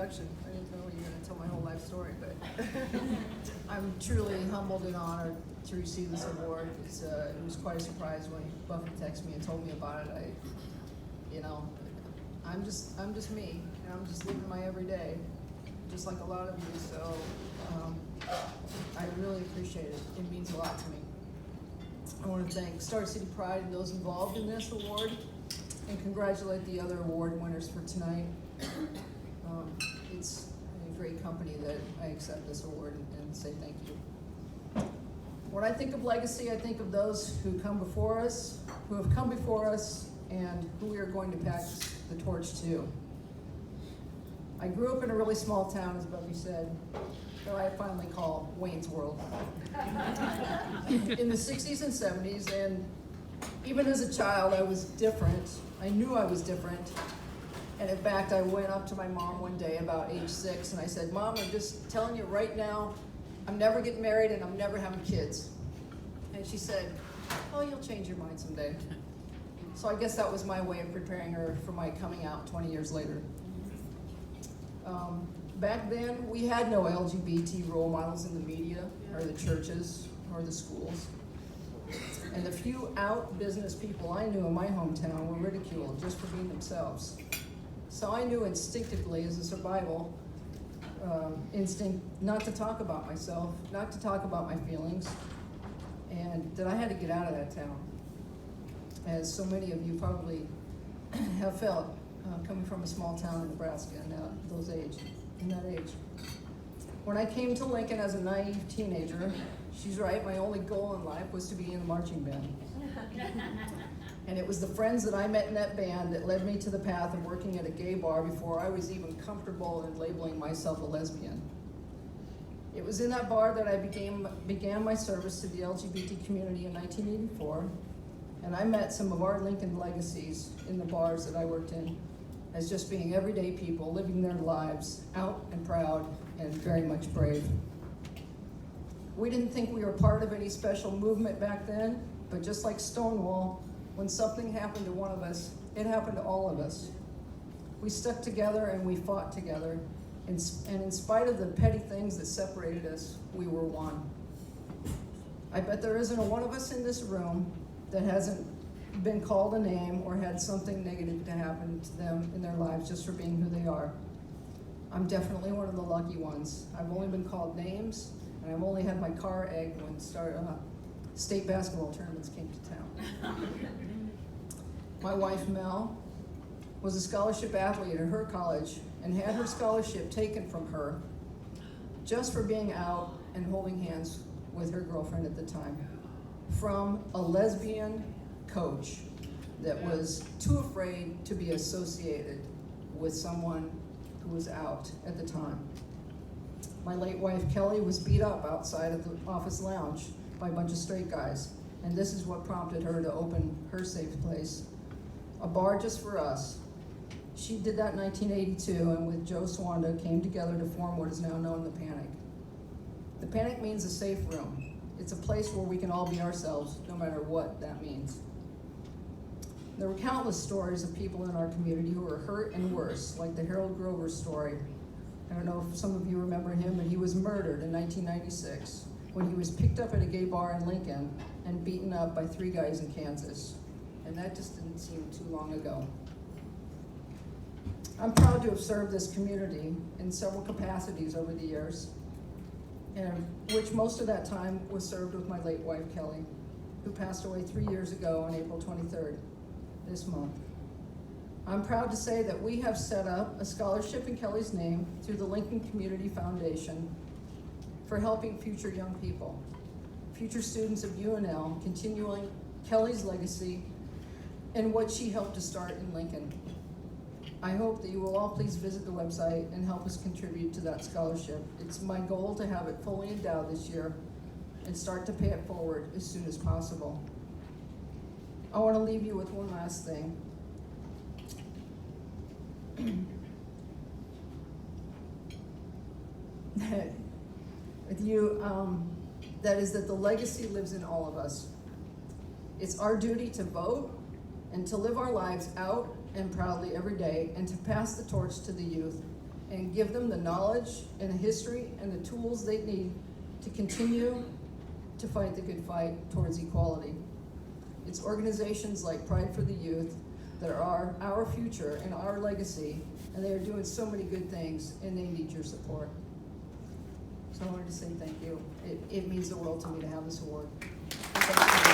introduction. I didn't know you were going to tell my whole life story, but I'm truly humbled and honored to receive this award. It was quite a surprise when Buffett texted me and told me about it. I'm just me, and I'm just living my everyday, just like a lot of you. So I really appreciate it. It means a lot to me. I want to thank Star City Pride and those involved in this award, and congratulate the other award winners for tonight. It's a great company that I accept this award and say thank you. When I think of legacy, I think of those who have come before us, and who we are going to pass the torch to. I grew up in a really small town, as Buffy said, that I finally call Wayne's World. In the 60s and 70s, and even as a child, I was different. I knew I was different. And in fact, I went up to my mom one day about age 6, and I said, "Mom, I'm just telling you right now, I'm never getting married and I'm never having kids." And she said, "Oh, you'll change your mind someday." So I guess that was my way of preparing her for my coming out 20 years later. Back then, we had no LGBT role models in the media, or the churches, or the schools. And the few out business people I knew in my hometown were ridiculed just for being themselves. So I knew instinctively, as a survival instinct, not to talk about myself, not to talk about my feelings, and that I had to get out of that town. As so many of you probably have felt, coming from a small town in Nebraska and in that age. When I came to Lincoln as a naive teenager, she's right, my only goal in life was to be in the marching band. And it was the friends that I met in that band that led me to the path of working at a gay bar before I was even comfortable in labeling myself a lesbian. It was in that bar that I began my service to the LGBT community in 1984, and I met some of our Lincoln legacies in the bars that I worked in as just being everyday people living their lives out and proud and very much brave. We didn't think we were part of any special movement back then, but just like Stonewall, when something happened to one of us, it happened to all of us. We stuck together and we fought together, and in spite of the petty things that separated us, we were one. I bet there isn't a one of us in this room that hasn't been called a name or had something negative to happen to them in their lives just for being who they are. I'm definitely one of the lucky ones. I've only been called names, and I've only had my car egged when state basketball tournaments came to town. My wife, Mel, was a scholarship athlete at her college and had her scholarship taken from her just for being out and holding hands with her girlfriend at the time, from a lesbian coach that was too afraid to be associated with someone who was out at the time. My late wife, Kelly, was beat up outside of the office lounge by a bunch of straight guys, and this is what prompted her to open her safe place, a bar just for us. She did that in 1982, and with Joe Swanda came together to form what is now known as The Panic. The Panic means a safe room. It's a place where we can all be ourselves, no matter what that means. There were countless stories of people in our community who were hurt and worse, like the Harold Grover story. I don't know if some of you remember him, but he was murdered in 1996 when he was picked up at a gay bar in Lincoln and beaten up by 3 guys in Kansas. And that just didn't seem too long ago. I'm proud to have served this community in several capacities over the years, and which most of that time was served with my late wife, Kelly, who passed away 3 years ago on April 23rd, this month. I'm proud to say that we have set up a scholarship in Kelly's name through the Lincoln Community Foundation for helping future young people, future students of UNL, continuing Kelly's legacy and what she helped to start in Lincoln. I hope that you will all please visit the website and help us contribute to that scholarship. It's my goal to have it fully endowed this year and start to pay it forward as soon as possible. I want to leave you with one last thing. That is that the legacy lives in all of us. It's our duty to vote and to live our lives out and proudly every day, and to pass the torch to the youth and give them the knowledge and the history and the tools they need to continue to fight the good fight towards equality. It's organizations like Pride for the Youth that are our future and our legacy, and they are doing so many good things, and they need your support. So I wanted to say thank you. It means the world to me to have this award. Thank you.